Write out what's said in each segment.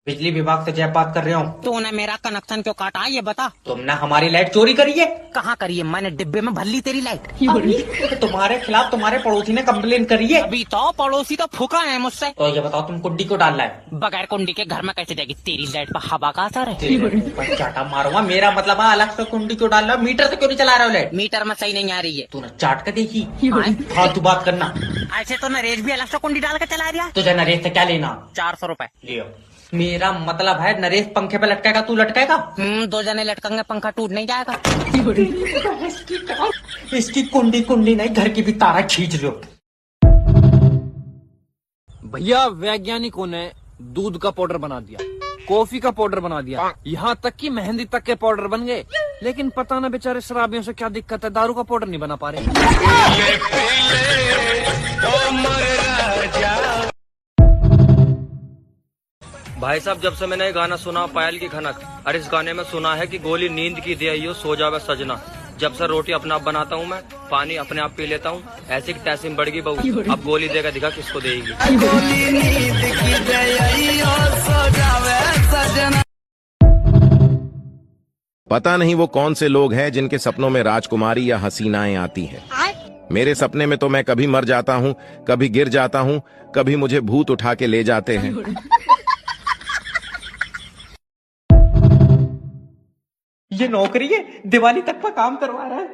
बिजली विभाग से जय बात कर रहे हो। तूने मेरा कनेक्शन क्यों काटा ये बता। तुमने हमारी लाइट चोरी करी है। कहाँ करी है? मैंने डिब्बे में भर ली तेरी लाइट। तो तुम्हारे खिलाफ तुम्हारे पड़ोसी ने कंप्लेन करी है। अभी तो पड़ोसी तो फूका है मुझसे। तो ये बताओ तुम कुंडी को डाल रहा है। बगैर कुंडी के घर में कैसे जाएगी? तेरी लाइट पर हवा का असर है। पर चाटा मारूंगा। मेरा मतलब है अलग से कुंडी क्यों डाल रहा है? मीटर से क्यों नहीं चला रहे हो लाइट? मीटर में सही नहीं आ रही है। तूने चाट कर देखी? हाँ? हाँ तू बात करना। ऐसे तो नरेश भी अलग से कुंडी डाल के चला दिया। तुझे नरेश से क्या लेना? 400 रुपए। लियो। मेरा मतलब है नरेश पंखे पे लटकेगा तू लटकेगा। 2 जने लटकेंगे, पंखा टूट नहीं जाएगा। इसकी कुंडी कुंडी नहीं घर की भी तारा खींच लो। भैया वैज्ञानिकों ने दूध का पाउडर बना दिया, कॉफी का पाउडर बना दिया, यहाँ तक कि मेहंदी तक के पाउडर बन गए। लेकिन पता ना बेचारे शराबियों से क्या दिक्कत है, दारू का पाउडर नहीं बना पा रहे। भाई साहब, जब से मैंने ये गाना सुना पायल की खनक, और इस गाने में सुना है कि गोली नींद की दे आइयो सो जावे सजना। जब से रोटी अपने आप बनाता हूँ मैं, पानी अपने आप पी लेता हूँ, ऐसी तैसीम बढ़ गई बहू। अब गोली देगा दिखा किसको देगी। पता नहीं वो कौन से लोग हैं जिनके सपनों में राजकुमारी या हसीनाएं आती हैं। मेरे सपने में तो मैं कभी मर जाता हूँ, कभी गिर जाता हूँ, कभी मुझे भूत उठा के ले जाते हैं। ये नौकरी है, दिवाली तक का काम करवा रहा है।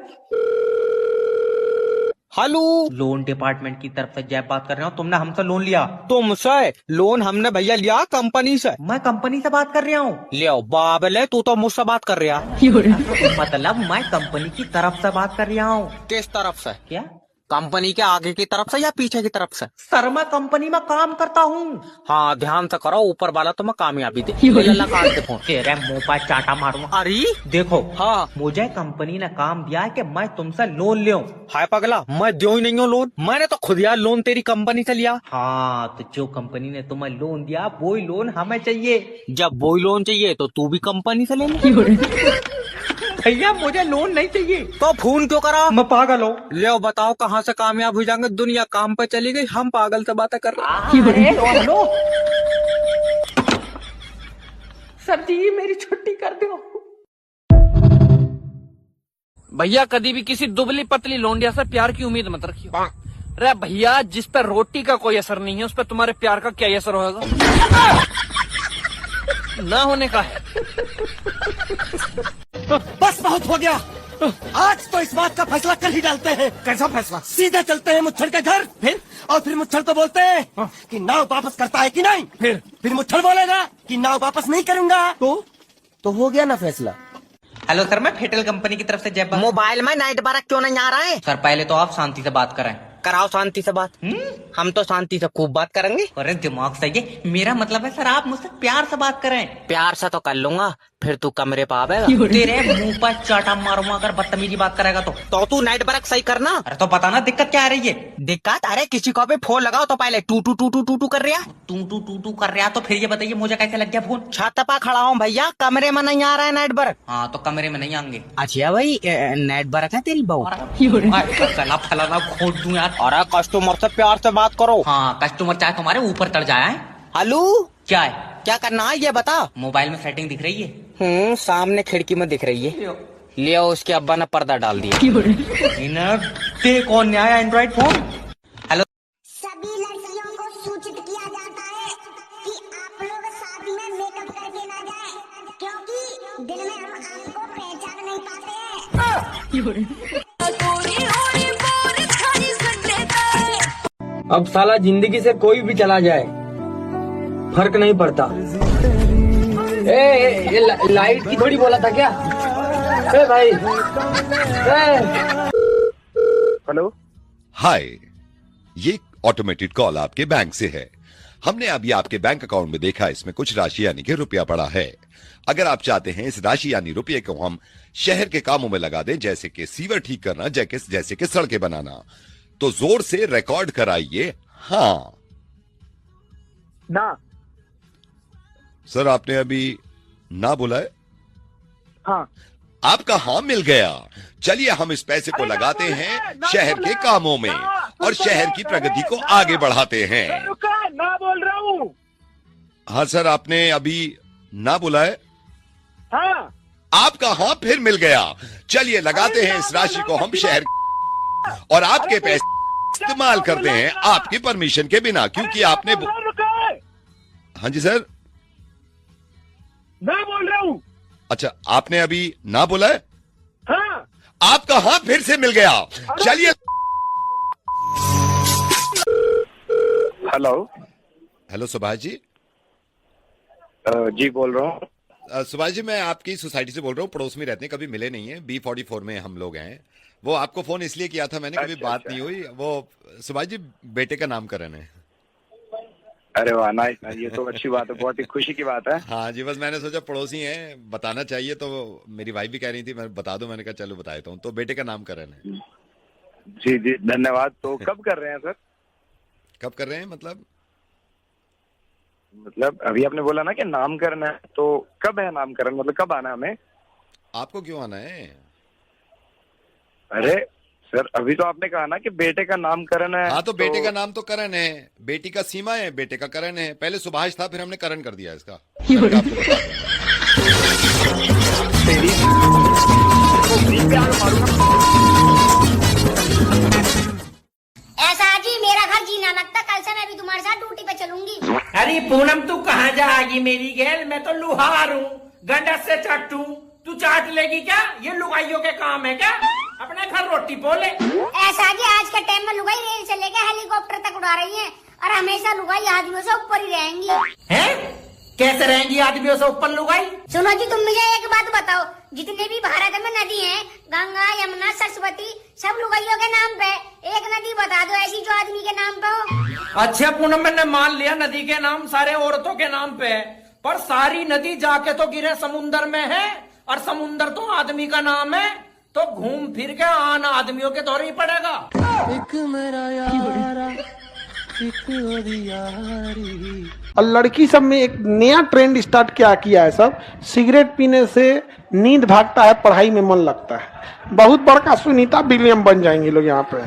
हेलो, लोन डिपार्टमेंट की तरफ से जय बात कर रहे हो। तुमने हमसे लोन लिया? तुमसे लोन हमने भैया लिया कंपनी से। मैं कंपनी से बात कर रहा हूँ। लियो बाबले, तू तो मुझसे बात कर रहा। मतलब मैं कंपनी की तरफ से बात कर रहा हूँ। किस तरफ से? क्या? कंपनी के आगे की तरफ से या पीछे की तरफ से? सर मैं कंपनी में काम करता हूँ। हाँ ध्यान से करो, ऊपर वाला तुम्हें कामयाबी दे। अल्लाह काट दे फोन। तेरे मुंह पर चाटा मारूंगा। अरे देखो, हाँ, मुझे कंपनी ने काम दिया है कि मैं तुमसे लोन लूं। हाय पगला, मैं दो ही नहीं हूँ लोन। मैंने तो खुद यार लोन तेरी कंपनी से लिया। हाँ तो जो कंपनी ने तुम्हें लोन दिया वो ही लोन हमें चाहिए। जब वो लोन चाहिए तो तू भी कंपनी से ले ले। भैया मुझे लोन नहीं चाहिए। तो फोन क्यों करा? मैं पागल हूँ। ले बताओ कहाँ से कामयाब हो जाएंगे? दुनिया काम पे चली गई, हम पागल से बातें कर रहे हैं। हेलो सर जी, मेरी छुट्टी कर दो। भैया कभी भी किसी दुबली पतली लोंडिया से प्यार की उम्मीद मत रखियो। अरे भैया, जिस पर रोटी का कोई असर नहीं है उस पर तुम्हारे प्यार का क्या असर होगा? ना होने का है। बस बहुत हो गया। आज तो इस बात का फैसला कल ही डालते हैं। कैसा फैसला? सीधे चलते हैं मुच्छड़ के घर, फिर मुच्छड़ को बोलते हैं कि नाव वापस करता है कि नहीं। फिर मुच्छड़ बोलेगा कि नाव वापस नहीं करूंगा। तो हो गया ना फैसला। हेलो सर, मैं फेटल कंपनी की तरफ से जय बात। मोबाइल में नाइट बारक क्यों नहीं आ रहा है? सर पहले तो आप शांति से बात करें। कराओ शांति से बात। हम तो शांति से खूब बात करेंगे। अरे दिमाग सही है। मेरा मतलब है सर आप मुझसे प्यार से बात करें। प्यार से तो कर लूंगा, फिर तू कमरे पे आवेगा। तेरे मुंह पर चाटा मारूंगा अगर बदतमीजी बात करेगा तो तू नाइट बरक सही करना। अरे तो पता ना दिक्कत क्या आ रही है? दिक्कत? अरे किसी को भी फोन लगाओ तो पहले टू टू टू टू टू टू कर रहा। टू कर रहा। तो फिर ये बताइए मुझे कैसे लग गया फोन? छत पर खड़ा हूँ भैया, कमरे में नहीं आ रहा है नाइट बरक। हाँ तो कमरे में नहीं आएंगे। अच्छा भाई, नाइट बरक है तेरी बहू? गला फलाना खोद दूं यार। अरे कस्टमर से प्यार से बात करो। हाँ कस्टमर चाहे तुम्हारे ऊपर चढ़ जाए। हेलो, क्या है? क्या करना है ये बता। मोबाइल में सेटिंग दिख रही है? सामने खिड़की में दिख रही है। लियो, उसके अब्बा ने पर्दा डाल दिया। ते कौन आया एंड्रॉइड फोन? हेलो, सभी लड़कियों को सूचित किया जाता है कि आप लोग शादी में मेकअप करके ना जाएं, क्योंकि दिन में हम आपको पहचान नहीं पाते। अब साला जिंदगी से कोई भी चला जाए फर्क नहीं पड़ता। ये लाइट की थोड़ी बोला था क्या? भाई हेलो, हाय, ये ऑटोमेटेड कॉल आपके बैंक से है। हमने अभी आपके बैंक अकाउंट में देखा, इसमें कुछ राशि यानी कि रुपया पड़ा है। अगर आप चाहते हैं इस राशि यानी रुपये को हम शहर के कामों में लगा दें, जैसे कि सीवर ठीक करना, जैसे कि सड़कें बनाना, तो जोर से रिकॉर्ड कराइए हाँ। ना सर, आपने अभी ना बोला है? हाँ। आपका हाँ मिल गया। चलिए हम इस पैसे को लगाते हैं शहर के कामों में और शहर की प्रगति को आगे बढ़ाते हैं। ना बोल रहा हूँ। हाँ सर, आपने अभी ना बोला है। हाँ। आपका हाँ फिर मिल गया। चलिए लगाते हैं इस राशि को हम शहर और आपके पैसे इस्तेमाल करते हैं आपकी परमिशन के बिना, क्योंकि आपने हाँ जी सर, मैं बोल रहा हूँ। अच्छा आपने अभी ना बोला है। हाँ। आपका हाँ फिर से मिल गया। चलिए। हेलो। हेलो सुभाष जी। जी बोल रहा हूँ। सुभाष जी, मैं आपकी सोसाइटी से बोल रहा हूँ, पड़ोस में रहते हैं, कभी मिले नहीं है। B44 में हम लोग हैं। वो आपको फोन इसलिए किया था मैंने, कभी बात नहीं हुई। वो सुभाष जी, बेटे का नामकरण है। अरे वाह, नाइस, ये तो अच्छी बात है, बहुत ही खुशी की बात है। हाँ जी, बस मैंने सोचा पड़ोसी हैं, बताना चाहिए। तो मेरी वाइफ भी कह रही थी मैं बता दूं, मैंने कहा चलो बता देता हूँ। तो बेटे का नामकरण है। जी जी धन्यवाद। तो कब कर रहे हैं सर? कब कर रहे हैं मतलब अभी आपने बोला ना कि नामकरण है, तो कब है नामकरण? मतलब कब आना है हमें? आपको क्यों आना है? अरे सर, अभी तो आपने कहा ना कि बेटे का नामकरण है। हाँ, तो बेटे का नाम तो करण है, बेटी का सीमा है, बेटे का करण है। पहले सुभाष था, फिर हमने करण कर दिया इसका। ऐसा जी मेरा घर जी ना लगता, कल से मैं भी तुम्हारे साथ ड्यूटी पे चलूंगी। अरे पूनम तू कहाँ जाएगी मेरी गैल? मैं तो लुहार हूँ, गंडस से चट्टू। तू चाट लेगी क्या? ये लुगाइयों के काम है क्या? अपने घर रोटी बोले। ऐसा जी आज के टाइम में लुगाई रेल से लेकर हेलीकॉप्टर तक उड़ा रही है, और हमेशा लुगाई आदमियों से ऊपर ही रहेंगी। हैं? कैसे रहेंगी आदमियों से ऊपर लुगाई? सुनो जी, तुम मुझे एक बात बताओ, जितने भी भारत में नदी हैं, गंगा, यमुना, सरस्वती, सब लुगाइयों के नाम पे। एक नदी बता दो ऐसी जो आदमी के नाम पे हो। अच्छा पूनम, मैंने मान लिया नदी के नाम सारे औरतों के नाम पे है, पर सारी नदी जाके तो गिरे समुन्दर में है, और समुन्दर तो आदमी का नाम है। तो घूम फिर के आना आदमियों के दौरे ही पड़ेगा। एक मेरा यारा, एक यारी। और लड़की सब में एक नया ट्रेंड स्टार्ट किया है सब, सिगरेट पीने से नींद भागता है, पढ़ाई में मन लगता है। बहुत बड़का सुनीता विलियम बन जाएंगे लोग यहाँ पे।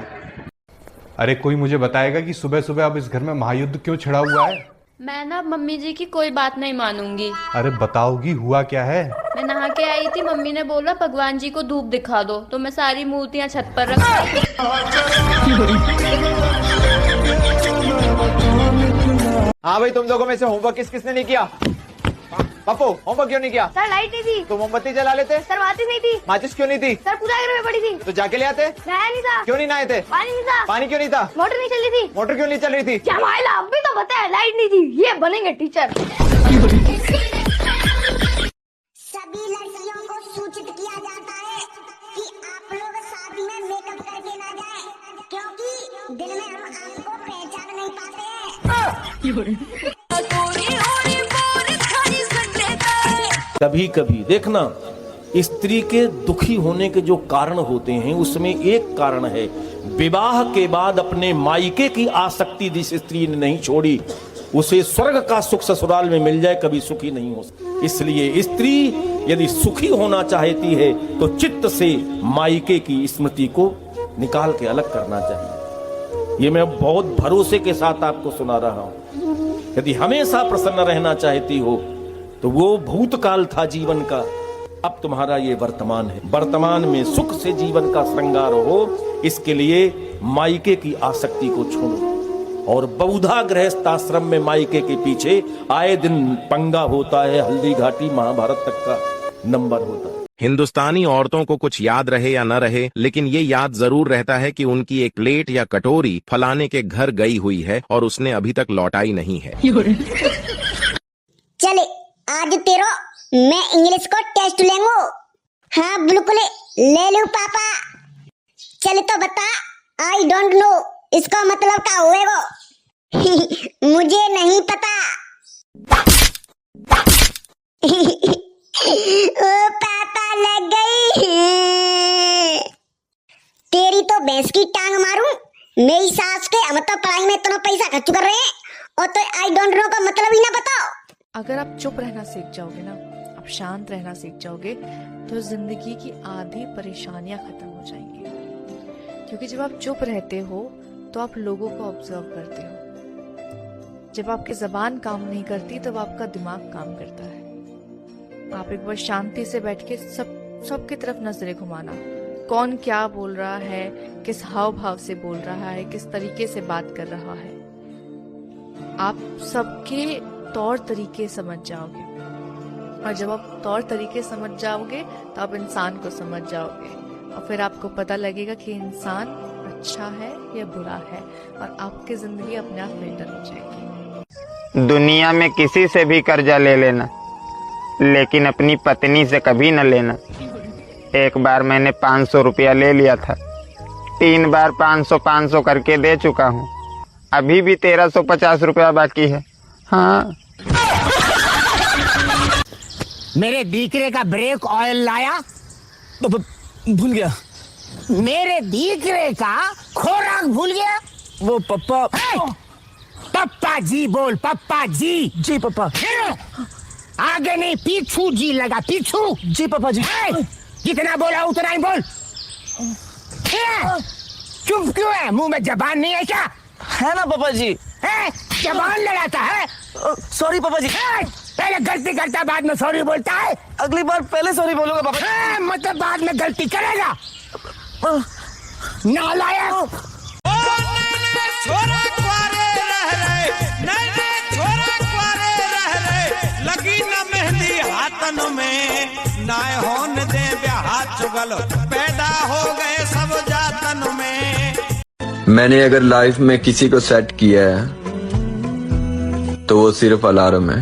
अरे कोई मुझे बताएगा कि सुबह सुबह अब इस घर में महायुद्ध क्यों छिड़ा हुआ है? मैं ना मम्मी जी की कोई बात नहीं मानूंगी। अरे बताओगी हुआ क्या है? मैं नहा के आई थी, मम्मी ने बोला भगवान जी को धूप दिखा दो, तो मैं सारी मूर्तियां छत पर रख। हाँ भाई, तुम लोगों में से होमवर्क किसने नहीं किया? पप्पू, होमवर्क क्यों नहीं किया? सर लाइट नहीं थी। तो मोमबत्ती जला लेते। सर माचिस नहीं थी। माचिस क्यों नहीं थी? सर पूजा घर में पड़ी थी। तो जाके ले आते। नहाया नहीं था। क्यों नहीं नहाए थे? पानी नहीं था। पानी क्यों नहीं था? मोटर नहीं चली थी। मोटर क्यों नहीं चल रही थी? क्या मायला, अभी तो बताया लाइट नहीं थी। ये बनेंगे टीचर। सभी लड़कियों को सूचित किया जाता है कि आप लोग शादी में मेकअप करके ना जाएं, क्योंकि दिन में हम आपको पहचान नहीं पाते हैं। कभी कभी देखना, स्त्री के दुखी होने के जो कारण होते हैं उसमें एक कारण है, विवाह के बाद अपने मायके की आसक्ति जिस स्त्री ने नहीं छोड़ी, उसे स्वर्ग का सुख ससुराल में मिल जाए कभी सुखी नहीं हो सकती। इसलिए स्त्री यदि सुखी होना चाहती है तो चित्त से मायके की स्मृति को निकाल के अलग करना चाहिए। ये मैं बहुत भरोसे के साथ आपको सुना रहा हूं। यदि हमेशा प्रसन्न रहना चाहती हो तो वो भूतकाल था जीवन का, अब तुम्हारा ये वर्तमान है। वर्तमान में सुख से जीवन का श्रृंगार हो, इसके लिए मायके की आसक्ति को छोड़ो। और बहुधा गृहस्थ आश्रम में मायके के पीछे आए दिन पंगा होता है, हल्दी घाटी महाभारत तक का नंबर होता है। हिंदुस्तानी औरतों को कुछ याद रहे या न रहे, लेकिन ये याद जरूर रहता है कि उनकी एक प्लेट या कटोरी फलाने के घर गई हुई है और उसने अभी तक लौटाई नहीं है। चले आज तेरो मैं इंग्लिश को टेस्ट लेंगो। हाँ बिल्कुल ले लूं पापा। चल तो बता, आई डोंट नो इसका मतलब क्या होएगा? मुझे नहीं पता। ओ पापा लग गई। तेरी तो भैंस की टांग मारूं। मेरी सास के हम तो पढ़ाई में इतना पैसा खर्च कर रहे हैं और तो आई डोंट नो का मतलब ही ना बताओ। अगर आप चुप रहना सीख जाओगे ना, आप शांत रहना सीख जाओगे, तो जिंदगी की आधी परेशानियां खत्म हो जाएंगी। क्योंकि जब आप चुप रहते हो तो आप लोगों को ऑब्जर्व करते हो, जब आपकी जबान काम नहीं करती तब आपका दिमाग काम करता है। आप एक बार शांति से बैठ के सबकी तरफ नजरें घुमाना, कौन क्या बोल रहा है, किस हाव भाव से बोल रहा है, किस तरीके से बात कर रहा है, आप सबके तौर तरीके समझ जाओगे। और जब आप तौर तरीके समझ जाओगे तो आप इंसान को समझ जाओगे, और फिर आपको पता लगेगा कि इंसान अच्छा है या बुरा है, और आपकी जिंदगी अपने आप बेहतर हो जाएगी। दुनिया में किसी से भी कर्जा ले लेना, लेकिन अपनी पत्नी से कभी न लेना। एक बार मैंने 500 रुपया ले लिया था, 3 बार 500 करके दे चुका हूँ, अभी भी 1350 रुपया बाकी है। हाँ, मेरे दीकरे का ब्रेक ऑयल लाया, भूल गया। मेरे दीकरे का खोराक भूल गया। वो पप्पा। पप्पा जी बोल, पप्पा जी। जी पप्पा। आगे नहीं, पीछू जी लगा, पीछू। जी पापा जी। जितना बोला उतना ही बोल। चुप क्यों है? मुंह में जबान नहीं है क्या? है ना पापा जी। जबान लड़ाता है। सॉरी पापा जी। पहले गलती करता बाद में सॉरी बोलता है। अगली बार पहले सॉरी बोलूंगा पापा जी। मतलब बाद में गलती करेगा। नालायक। लगी न मेहंदी हाथन में, नाय होन दे ब्याह चुगल, पैदा हो गए सब जातन में। मैंने अगर लाइफ में किसी को सेट किया है तो वो सिर्फ अलार्म है।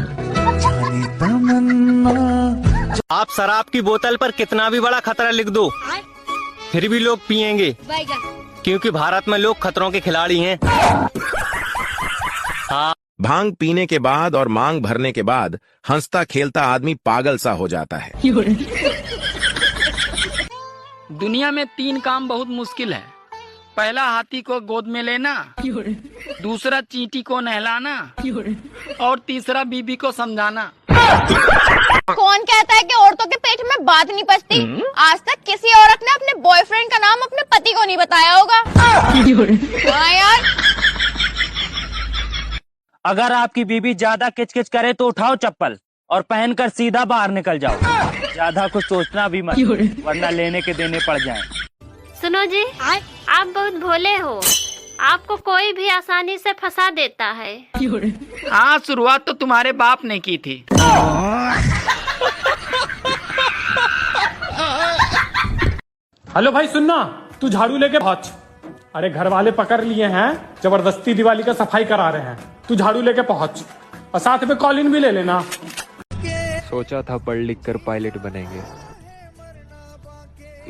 आप शराब की बोतल पर कितना भी बड़ा खतरा लिख दो, फिर भी लोग पिएंगे, क्योंकि भारत में लोग खतरों के खिलाड़ी हैं। हाँ। भांग पीने के बाद और मांग भरने के बाद हंसता खेलता आदमी पागल सा हो जाता है। दुनिया में 3 काम बहुत मुश्किल है। पहला हाथी को गोद में लेना, दूसरा चींटी को नहलाना, और तीसरा बीबी को समझाना। कौन कहता है कि औरतों के पेट में बात नहीं पचती? आज तक किसी औरत ने अपने बॉयफ्रेंड का नाम अपने पति को नहीं बताया होगा। हाँ यार। अगर आपकी बीबी ज्यादा किचकिच करे तो उठाओ चप्पल और पहनकर सीधा बाहर निकल जाओ। ज्यादा कुछ सोचना भी मत, वरना लेने के देने पड़ जाएं। सुनो जी, आप बहुत भोले हो, आपको कोई भी आसानी से फंसा देता है। हाँ, शुरुआत तो तुम्हारे बाप ने की थी। हेलो भाई सुनना, तू झाड़ू लेके पहुंच। अरे घर वाले पकड़ लिए हैं, जबरदस्ती दिवाली का सफाई करा रहे हैं। तू झाड़ू लेके पहुंच और साथ में कॉलिन भी ले लेना। सोचा था पढ़ लिख कर पायलट बनेंगे,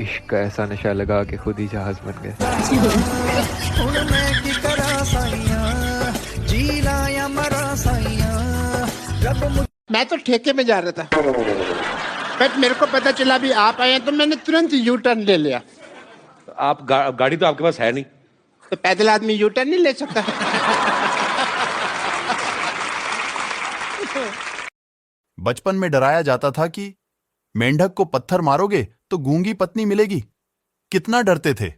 इश्क का ऐसा नशा लगा के खुद ही जहाज बन गए। मैं तो ठेके में जा रहा था, बट मेरे को पता चला भी आप आए हैं तो मैंने तुरंत यू टर्न ले लिया। आप गाड़ी तो आपके पास है नहीं, तो पैदल आदमी यू टर्न नहीं ले सकता। बचपन में डराया जाता था कि मेंढक को पत्थर मारोगे तो गूंगी पत्नी मिलेगी। कितना डरते थे।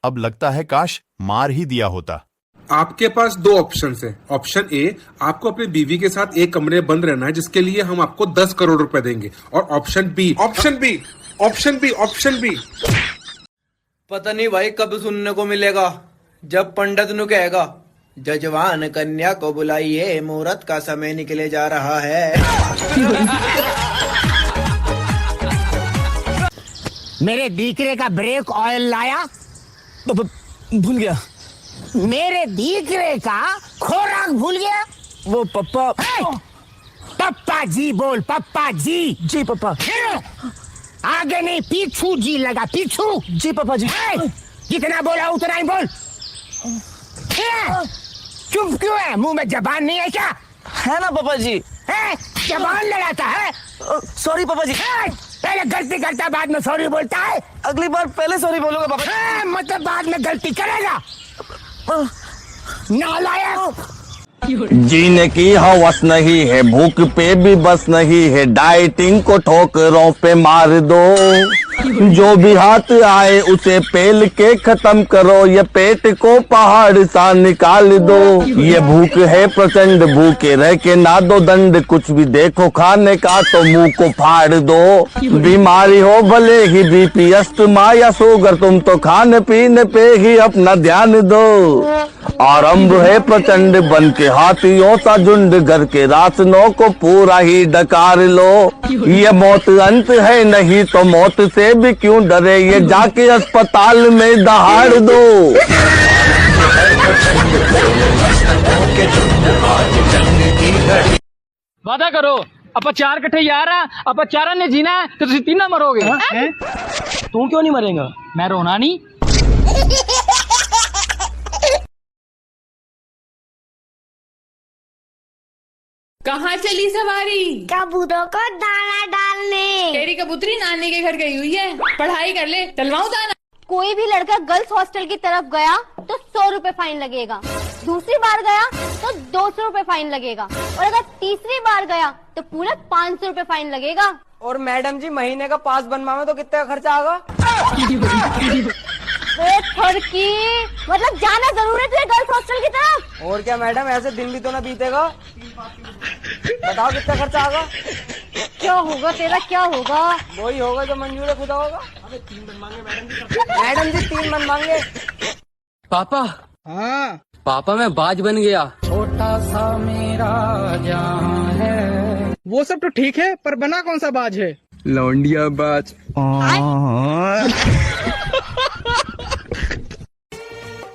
अब लगता है काश मार ही दिया होता। आपके पास 2 ऑप्शन है। ऑप्शन ए, आपको अपनी बीवी के साथ एक कमरे में बंद रहना है, जिसके लिए हम आपको 10 करोड़ रुपए देंगे। और ऑप्शन बी पता नहीं भाई कब सुनने को मिलेगा, जब पंडित नु कहेगा जजवान कन्या को बुलाइए, मुहूर्त का समय निकले जा रहा है। मेरे दीकरे का ब्रेक ऑयल लाया, भूल गया। मेरे दीकरे का खोराक भूल गया। वो पप्पा। पप्पा जी बोल, पप्पा जी। जी पापा। आगे नहीं, पीछू जी लगा, पीछू। जी पापा जी। जितना बोला उतना ही बोल। चुप क्यों है? मुंह में जबान नहीं है क्या? है ना पापा जी। जबान लड़ाता है। सॉरी पापा जी। पहले गलती करता बाद में सॉरी बोलता है। अगली बार पहले सॉरी बोलूंगा पापा जी। मतलब बाद में गलती करेगा। नालायक। जीने की हवस नहीं है, भूख पे भी बस नहीं है, डाइटिंग को ठोकरों पे मार दो। जो भी हाथ आए उसे पेल के खत्म करो, ये पेट को पहाड़ सा निकाल दो। ये भूख है प्रचंड, भूखे रह के ना दो दंड, कुछ भी देखो खाने का तो मुंह को फाड़ दो। बीमारी हो भले ही बीपी अस्थमा या शुगर, तुम तो खाने पीने पे ही अपना ध्यान दो। आरंभ है प्रचंड बन के हाथियों सा झुंड, घर के राशनों को पूरा ही डकार लो। ये मौत अंत है नहीं तो मौत से भी क्यों डरे, ये जाके अस्पताल में दहाड़ दो। वादा करो ਆਪਾਂ 4 ਇਕੱਠੇ ਯਾਰ ਆ, ਆਪਾਂ ਚਾਰਾਂ ਨੇ ਜੀਣਾ ਹੈ ਤੇ ਤੁਸੀਂ ਤਿੰਨਾਂ ਮਰੋਗੇ। ਤੂੰ ਕਿਉਂ ਨਹੀਂ ਮਰੇਗਾ? ਮੈਂ ਰੋਣਾ ਨਹੀਂ। कहाँ चली सवारी? कबूतरों को दाना डालने। तेरी कबूतरी नानी के घर गई हुई है, पढ़ाई कर ले, डलवाऊं दाना। कोई भी लड़का गर्ल्स हॉस्टल की तरफ गया तो 100 रुपए फाइन लगेगा, दूसरी बार गया तो 200 रुपए फाइन लगेगा, और अगर तीसरी बार गया तो पूरे 500 रुपए फाइन लगेगा। और मैडम जी महीने का पास बनवावे तो कितना खर्चा आगा? फर्की मतलब जाना जरूर है तुझे गर्ल्स हॉस्टल की तरफ। और क्या मैडम, ऐसे दिन भी तो ना बीतेगा। बताओ कितना खर्चा आगा? क्या होगा तेरा, क्या होगा? वही होगा जो मंजूर खुदा होगा। अबे 3 मन मांगे मैडम जी 3 मन मांगे। पापा, हाँ पापा मैं बाज बन गया। छोटा सा मेरा जहां है। वो सब तो ठीक है, पर बना कौन सा बाज है? लौंडिया बाज।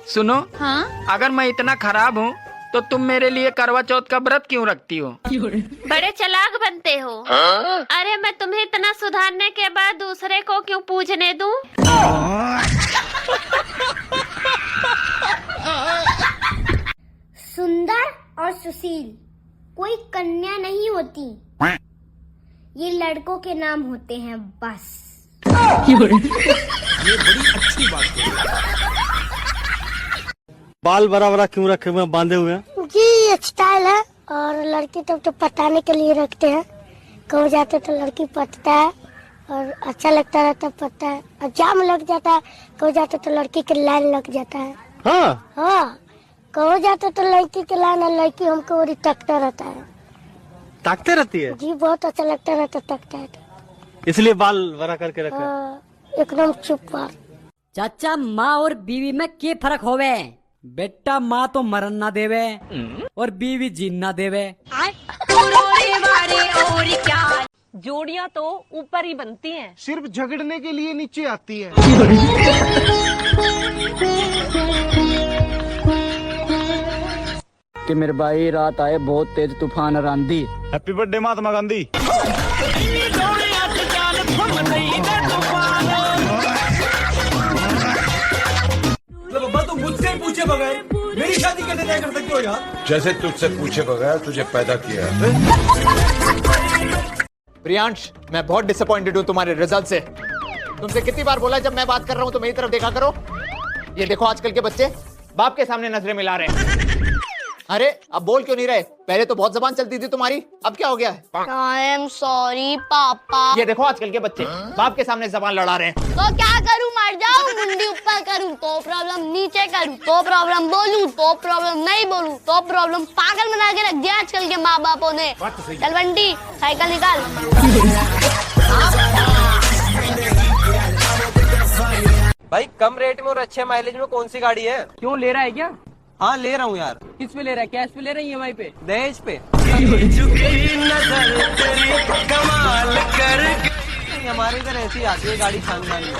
सुनो, हाँ? अगर मैं इतना खराब हूँ तो तुम मेरे लिए करवा चौथ का व्रत क्यों रखती हो? बड़े चालाक बनते हो। अरे मैं तुम्हें इतना सुधारने के बाद दूसरे को क्यों पूजने दूं? सुंदर और सुशील कोई कन्या नहीं होती, ये लड़कों के नाम होते हैं बस। ये बड़ी अच्छी बात है। बाल बड़ा बड़ा क्यों रखे हुए हैं, बांधे हुए हैं? जी स्टाइल है, और लड़की तो पटाने के लिए रखते हैं। कहो जाते तो लड़की पटता है और अच्छा लगता रहता पटता है, और जाम लग जाता है। कहो जाते तो लड़की के लाइन लग जाता है। हाँ हाँ, कहो जाते तो लड़की के लाइन और लड़की हमको और तकता रहता है। ताकते रहती है जी, बहुत अच्छा लगता रहता तकता है तो। इसलिए बाल बड़ा करके रखे। हाँ, एकदम चुप पर। चाचा, माँ और बीवी में क्या फर्क होवे? बेटा, माँ तो मरन ना देवे और बीवी जीन ना देवे। जोड़ियाँ तो ऊपर ही बनती हैं, सिर्फ झगड़ने के लिए नीचे आती है। कि मेरे भाई रात आए बहुत तेज तूफान आंधी। Happy birthday Mahatma Gandhi. बाबा तुम मुझसे पूछे बगैर मेरी शादी कैसे तय कर सकते हो यार? जैसे तुझसे पूछे बगैर तुझे पैदा किया है। प्रियांश, मैं बहुत डिसअपॉइंटेड हूँ तुम्हारे रिजल्ट से। तुमसे कितनी बार बोला जब मैं बात कर रहा हूँ तो मेरी तरफ देखा करो। ये देखो आजकल के बच्चे बाप के सामने नजरें मिला रहे हैं। अरे अब बोल क्यों नहीं रहे? पहले तो बहुत जबान चलती थी तुम्हारी, अब क्या हो गया है? आई एम सॉरी पापा। ये देखो आजकल के बच्चे बाप के सामने जबान लड़ा रहे हैं। तो क्या करूँ, मर जाऊँ? मुंडी ऊपर करूँ तो प्रॉब्लम, नीचे करूँ तो प्रॉब्लम, बोलूँ तो प्रॉब्लम, नहीं बोलूँ तो प्रॉब्लम। पागल बना के रख दिया आजकल के माँ बापों ने। चल बंटी, साइकिल निकाल। भाई कम रेट में और अच्छे माइलेज में कौन सी गाड़ी है? क्यों, ले रहा है क्या? हाँ ले रहा हूँ यार। किस पे ले रहा है? कैश पे ले रहा है, EMI पे? दहेज पे। हमारे इधर ऐसी आती है गाड़ी खानदान में।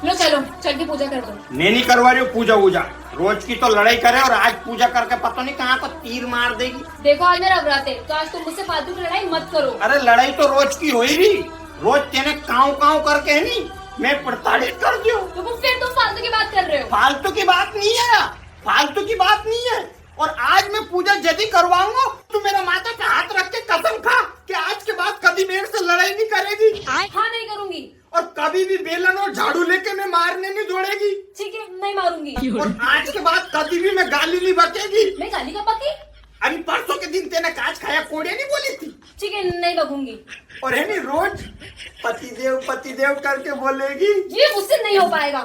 लो चलो, चल के पूजा कर दो। मैं नहीं करवा रही हूँ पूजा वूजा। रोज की तो लड़ाई करे और आज पूजा करके पता नहीं कहाँ को तीर मार देगी। देखो आज मेरा व्रत है, तो आज तुम मुझसे फालतू की लड़ाई मत करो। अरे लड़ाई तो रोज की होगी, रोज तेने काव काव करके है नहीं मैं प्रताड़ित कर दियो। तो फिर तुम फालतू की बात कर रहे हो। फालतू की बात नहीं है, फालतू की बात नहीं है। और आज मैं पूजा यदि करवाऊंगा तो मेरा माता पे हाथ रख के कसम खा कि आज के बाद कभी मेरे से लड़ाई नहीं करेगी। हाँ नहीं करूंगी। और कभी भी बेलन और झाड़ू लेके मैं मारने नहीं दौड़ेगी। ठीक है, नहीं मारूंगी। और आज के बाद कभी भी मैं गाली नहीं बकेगी। मैं गाली कब बकी? अभी परसों के दिन तेने काच खाया कोड़े नहीं बोली थी। ठीक है, नहीं बकूंगी। और है नहीं रोज पतिदेव करके बोलेगी। ये मुझसे नहीं हो पाएगा।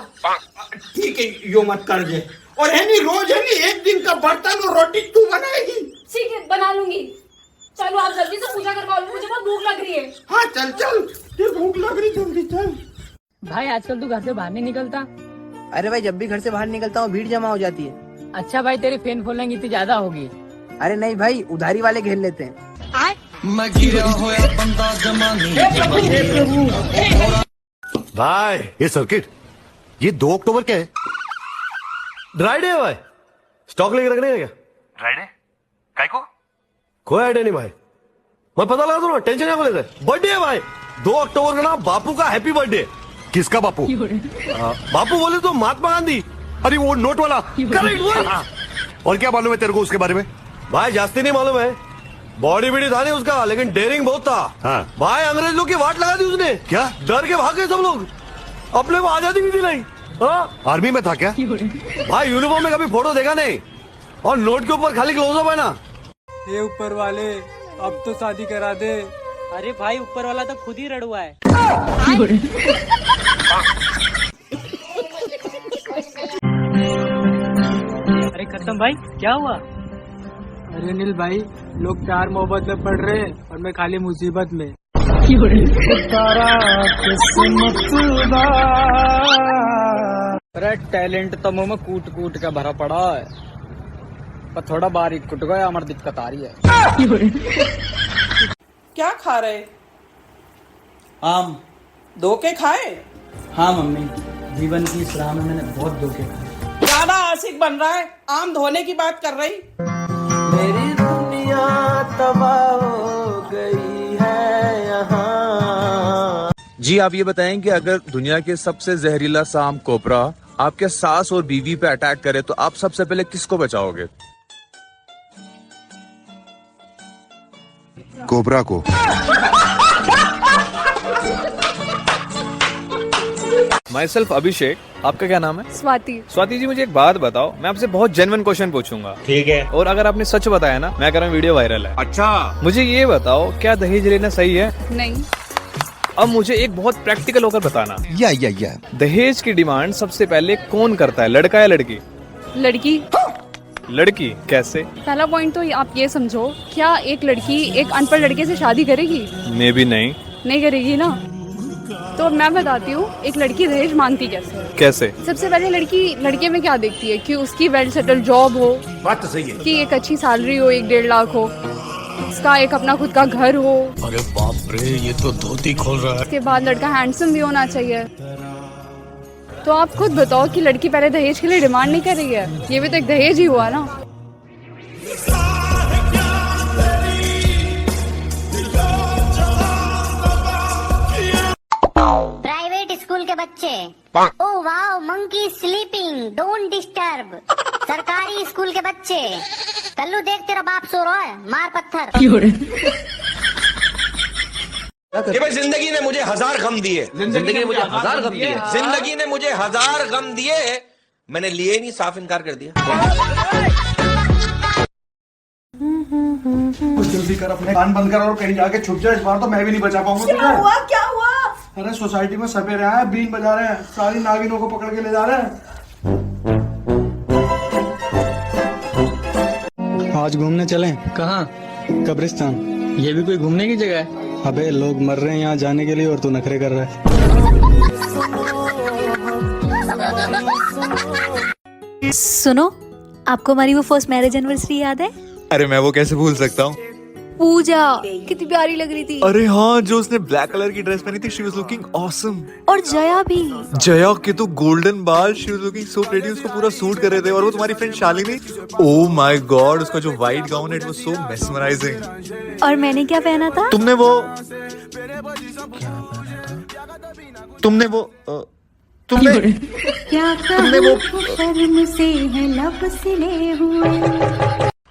ठीक है, यो मत कर दे। और है नहीं रोज है नहीं एक दिन का बर्तन और रोटी तू बनाएगी। ठीक है, बना लूंगी। चलो आप जल्दी से पूजा करवा लो, मुझे बहुत भूख लग रही है। हाँ चल चल, ये भूख लग रही, जल्दी चल। भाई आजकल तू घर से बाहर नहीं निकलता। अरे भाई जब भी घर से बाहर निकलता हूँ भीड़ जमा हो जाती है। अच्छा भाई तेरी फैन फॉलोइंग इतनी ज्यादा होगी। अरे नहीं भाई, उधारी वाले घेर लेते हैं। भाई ये सर्किट, ये 2 अक्टूबर क्या है? ड्राई डे है भाई, स्टॉक लेके रखने का क्या? ड्राई डे काय को? कोई आइडिया नहीं भाई, मैं पता लगा दूंगा, टेंशन क्या लेते? बर्थडे है भाई 2 अक्टूबर का ना, बापू का हैप्पी बर्थडे। किसका बापू? बापू बोले तो महात्मा गांधी। अरे वो नोट वाला, करेक्ट। और क्या मालूम है तेरे को उसके बारे में? भाई जास्ती नहीं मालूम है, बॉडी बीडी था नहीं उसका, लेकिन डेयरिंग बहुत था। हाँ। भाई अंग्रेज लोग की वाट लगा दी उसने। क्या? डर के भागे सब लोग, अपने को आजादी भी दी नहीं। हाँ? आर्मी में था क्या? भाई यूनिफॉर्म में कभी फोटो देखा नहीं, और नोट के ऊपर खाली क्लोजअप है ना। ये ऊपर वाले अब तो शादी करा दे। अरे भाई ऊपर वाला तो खुद ही रड़ुआ है। अरे खत्म भाई, क्या हुआ? अरे नील भाई, लोग प्यार मोहब्बत में पड़ रहे हैं और मैं खाली मुसीबत में। अरे टैलेंट तो मुंह में कूट कूट के भरा पड़ा है, पर थोड़ा बारीक कुट गया, हमारी दिक्कत आ रही है। क्या खा रहे? आम। धोखे खाए? हाँ मम्मी, जीवन की इस राह में मैंने बहुत धोखे खाए। ज्यादा आशिक बन रहा है, आम धोने की बात कर रही। मेरी दुनिया तबाह हो गई है यहाँ। जी आप ये बताएं कि अगर दुनिया के सबसे जहरीला सांप कोबरा आपके सास और बीवी पे अटैक करे तो आप सबसे पहले किसको बचाओगे? कोबरा को। माई सेल्फ अभिषेक, आपका क्या नाम है? स्वाति। स्वाति जी मुझे एक बात बताओ, मैं आपसे बहुत जेन्युइन क्वेश्चन पूछूंगा। ठीक है। और अगर आपने सच बताया ना, मैं कह रहा हूँ वीडियो वायरल है। अच्छा। मुझे ये बताओ, क्या दहेज लेना सही है? नहीं। अब मुझे एक बहुत प्रैक्टिकल होकर बताना। या दहेज की डिमांड सबसे पहले कौन करता है, लड़का या लड़की? लड़की। लड़की कैसे? पहला पॉइंट तो आप ये समझो, क्या एक लड़की एक अनपढ़ लड़के से शादी करेगी? मे भी नहीं। नहीं करेगी ना। तो मैं बताती हूँ एक लड़की दहेज मांगती कैसे। सबसे पहले लड़की लड़के में क्या देखती है कि उसकी वेल सेटल जॉब हो, बात तो सही है, कि एक अच्छी सैलरी हो, 1-1.5 लाख हो, उसका एक अपना खुद का घर हो। अरे बाप रे, ये तो धोती खोल रहा है। उसके बाद लड़का हैंडसम भी होना चाहिए। तो आप खुद बताओ कि लड़की पहले दहेज के लिए डिमांड नहीं कर रही है, ये भी तो एक दहेज ही हुआ ना। प्राइवेट स्कूल के बच्चे, oh wow monkey sleeping, don't disturb. सरकारी स्कूल के बच्चे, कल्लू देख तेरा बाप सो रहा है, मार पत्थर। कि भाई जिंदगी ने मुझे 1000 गम दिए, जिंदगी ने मुझे 1000 गम दिए, जिंदगी ने मुझे 1000 गम दिए, मैंने लिए नहीं, साफ इनकार कर दिया। कुछ जल्दी कर, अपने कान बंद कर और कहीं जाके छुप जाए, इस बार तो मैं भी नहीं बचा पाऊंगा। क्या हुआ? क्या हुआ? अरे सोसाइटी में सपेरे आए, बीन बजा रहे हैं, सारी नागिनों को पकड़ के ले जा रहे हैं। आज घूमने चलें? कहाँ? कब्रिस्तान। ये भी कोई घूमने की जगह है? अबे लोग मर रहे हैं यहाँ जाने के लिए और तू नखरे कर रहा है। सुनो, आपको हमारी वो फर्स्ट मैरिज एनिवर्सरी याद है? अरे मैं वो कैसे भूल सकता हूँ। पूजा कितनी प्यारी लग रही थी। अरे हाँ, जो उसने ब्लैक कलर की ड्रेस पहनी थी, शी वाज लुकिंग ऑसम। और जया भी। जया के तो गोल्डन बाल, she was looking so pretty, उसको पूरा सूट कर रहे थे। और वो तुम्हारी friend Shalini, oh my God, उसका जो व्हाइट गाउन है, इट वाज सो मेस्मराइजिंग। और मैंने क्या पहना था? तुमने वो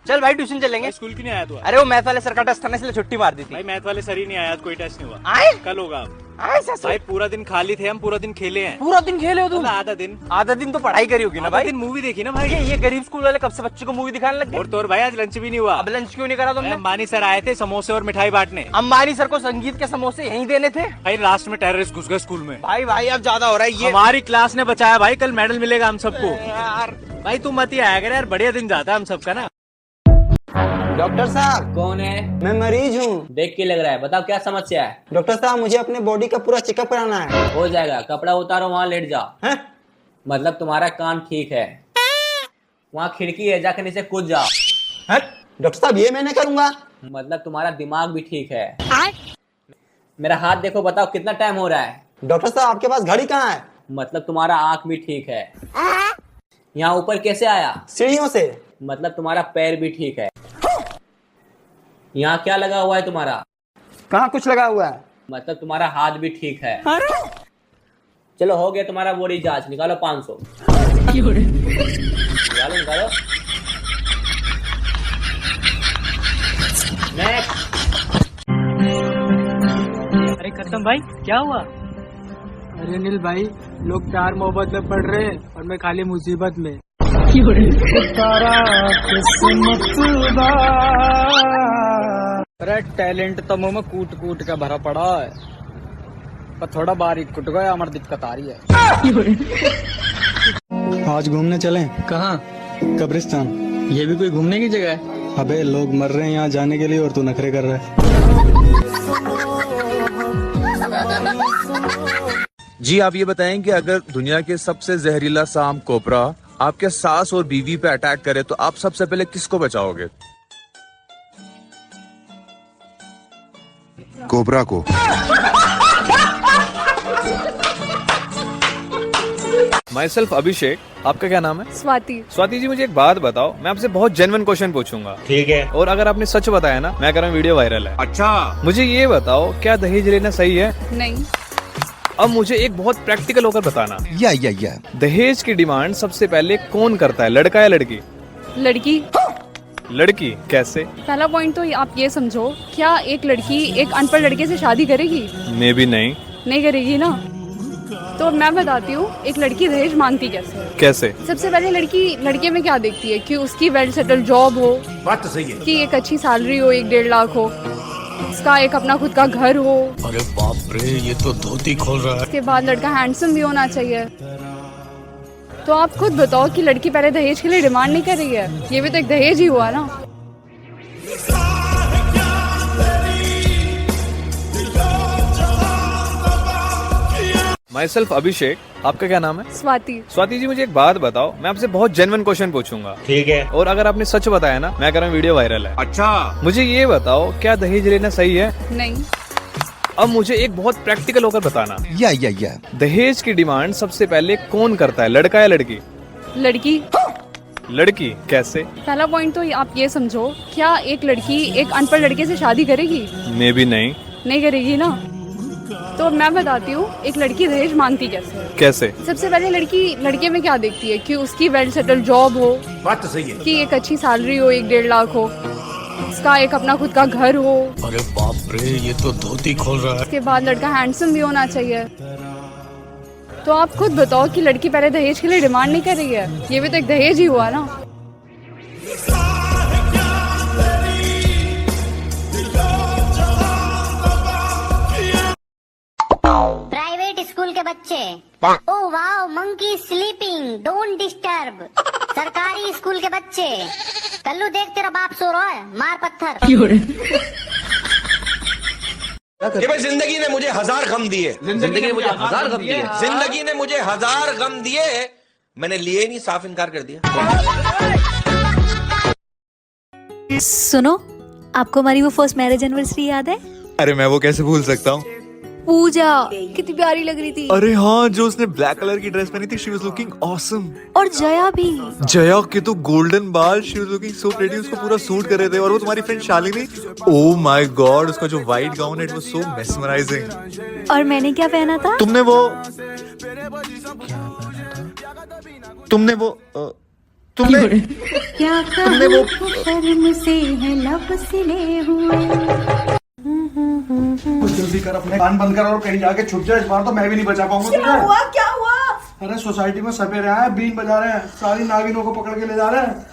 चल भाई ट्यूशन चलेंगे। स्कूल क्यों नहीं आया तू? अरे वो मैथ वाले सर का टेस्ट था ना, इसलिए छुट्टी मार दी थी। भाई मैथ वाले सर ही नहीं आया, कोई टेस्ट नहीं हुआ। आए? कल होगा। भाई पूरा दिन खाली थे हम, पूरा दिन खेले हैं। पूरा दिन खेले हो तुम? आधा दिन तो पढ़ाई करी होगी ना भाई। दिन मूवी देखी ना भाई। ये गरीब स्कूल वाले कब से बच्चों को मूवी दिखाने लग गए? और तो और भाई आज लंच भी नहीं हुआ। अब लंच क्यों नहीं करा तुमने? अंबानी सर आए थे समोसे और मिठाई बांटने। अंबानी सर को संगीत के समोसे यहीं देने थे। भाई लास्ट में टेररिस्ट घुस गए स्कूल में। भाई अब ज्यादा हो रहा है ये। हमारी क्लास ने बचाया भाई, कल मेडल मिलेगा हम सबको। यार भाई तू मत ही आया कर यार, बढ़िया दिन जाता है हम सबका ना। डॉक्टर साहब। कौन है? मैं मरीज हूँ। देख के लग रहा है, बताओ क्या समस्या है? डॉक्टर साहब मुझे अपने बॉडी का पूरा चेकअप कराना है। हो जाएगा, कपड़ा उतारो वहाँ लेट जाओ। है? मतलब तुम्हारा कान ठीक है, वहाँ खिड़की है, जाकर नीचे कूद जाओ। डॉक्टर साहब ये मैं नहीं करूँगा। मतलब तुम्हारा दिमाग भी ठीक है। मेरा हाथ देखो, बताओ कितना टाइम हो रहा है? डॉक्टर साहब आपके पास घड़ी कहाँ है? मतलब तुम्हारा आँख भी ठीक है। यहाँ ऊपर कैसे आया? सीढ़ियों से। मतलब तुम्हारा पैर भी ठीक है। यहाँ क्या लगा हुआ है तुम्हारा? कहाँ कुछ लगा हुआ है? मतलब तुम्हारा हाथ भी ठीक है। चलो हो गया तुम्हारा बॉडी जांच, निकालो 500। निकालो। अरे खत्म भाई, क्या हुआ? अरे नील भाई, लोग प्यार मोहब्बत में पड़ रहे हैं और मैं खाली मुसीबत में। अरे टैलेंट तो मुंह में कूट कूट के भरा पड़ा है, पर थोड़ा बारीक कुट गया, हमारी दिक्कत आ रही है। आज घूमने चलें? कहाँ? कब्रिस्तान। ये भी कोई घूमने की जगह है? अबे लोग मर रहे हैं यहाँ जाने के लिए और तू नखरे कर रहा है। जी आप ये बताएं कि अगर दुनिया के सबसे जहरीला सांप कोबरा आपके सास और बीवी पे अटैक करे तो आप सबसे पहले किसको बचाओगे? कोबरा को। माई सेल्फ अभिषेक, आपका क्या नाम है? स्वाति। स्वाति जी मुझे एक बात बताओ, मैं आपसे बहुत जेन्युइन क्वेश्चन पूछूंगा। ठीक है। और अगर आपने सच बताया ना, मैं कह रहा हूँ वीडियो वायरल है। अच्छा। मुझे ये बताओ, क्या दहेज लेना सही है? नहीं। अब मुझे एक बहुत प्रैक्टिकल होकर बताना। या दहेज की डिमांड सबसे पहले कौन करता है, लड़का या लड़की? लड़की। लड़की कैसे? पहला पॉइंट तो आप ये समझो, क्या एक लड़की एक अनपढ़ लड़के से शादी करेगी? मे भी नहीं। नहीं करेगी ना। तो मैं बताती हूँ एक लड़की दहेज मांगती कैसे? सबसे पहले लड़की लड़के में क्या देखती है कि उसकी वेल सेटल जॉब हो, बात तो सही है, कि एक अच्छी सैलरी हो, 1-1.5 लाख हो, उसका एक अपना खुद का घर हो। अरे बाप रे, ये तो धोती खोल रहा है। उसके बाद लड़का हैंडसम भी होना चाहिए। तो आप खुद बताओ कि लड़की पहले दहेज के लिए डिमांड नहीं कर रही है, ये भी तो एक दहेज ही हुआ ना। माई सेल्फ अभिषेक, आपका क्या नाम है? स्वाति। स्वाति जी मुझे एक बात बताओ, मैं आपसे बहुत जेन्युइन क्वेश्चन पूछूंगा। ठीक है। और अगर आपने सच बताया ना, मैं कह रहा हूँ वीडियो वायरल है। अच्छा। मुझे ये बताओ, क्या दहेज लेना सही है? नहीं। अब मुझे एक बहुत प्रैक्टिकल होकर बताना। या दहेज की डिमांड सबसे पहले कौन करता है, लड़का या लड़की? लड़की। लड़की कैसे? पहला पॉइंट तो आप ये समझो, क्या एक लड़की एक अनपढ़ लड़के से शादी करेगी? मे भी नहीं। नहीं करेगी ना। तो मैं बताती हूँ एक लड़की दहेज मांगती कैसे? सबसे पहले लड़की लड़के में क्या देखती है कि उसकी वेल सेटल जॉब हो, बात तो सही है, कि एक अच्छी सैलरी हो, 1-1.5 लाख हो, उसका एक अपना खुद का घर हो। अरे बाप रे, ये तो धोती खोल रहा है। उसके बाद लड़का हैंडसम भी होना चाहिए। तो आप खुद बताओ कि लड़की पहले दहेज के लिए डिमांड नहीं कर रही है, ये भी तो एक दहेज ही हुआ ना। प्राइवेट स्कूल के बच्चे, oh wow monkey sleeping, don't disturb. सरकारी स्कूल के बच्चे, कल्लू देख तेरा बाप सो रहा है, मार पत्थर। ये भाई जिंदगी ने मुझे 1000 गम दिए। जिंदगी ने मुझे 1000 गम दिए। जिंदगी ने मुझे 1000 गम दिए, मैंने लिए नहीं, साफ इनकार कर दिया। सुनो, आपको हमारी वो फर्स्ट मैरिज एनिवर्सरी याद है? अरे मैं वो कैसे भूल सकता हूँ। पूजा कितनी प्यारी लग रही थी। अरे हाँ, जो उसने ब्लैक कलर की ड्रेस पहनी थी, शी वाज लुकिंग ऑसम। और जया भी। जया के तो गोल्डन बाल, she was looking so pretty, उसको पूरा सूट कर रहे थे। और वो तुम्हारी friend Shalini, oh my God, उसका जो व्हाइट गाउन है, इट वाज सो मेस्मराइजिंग। और मैंने क्या पहना था? तुमने वो क्या तुमने वो शर्म से है लब सिले हुए। कुछ जल्दी कर, अपने कान बंद कर और कहीं जाके छुप जाए। इस बार तो मैं भी नहीं बचा पाऊंगा। क्या हुआ क्या हुआ? अरे सोसाइटी में सपेरे आए, बीन बजा रहे हैं, सारी नागिनों को पकड़ के ले जा रहे हैं।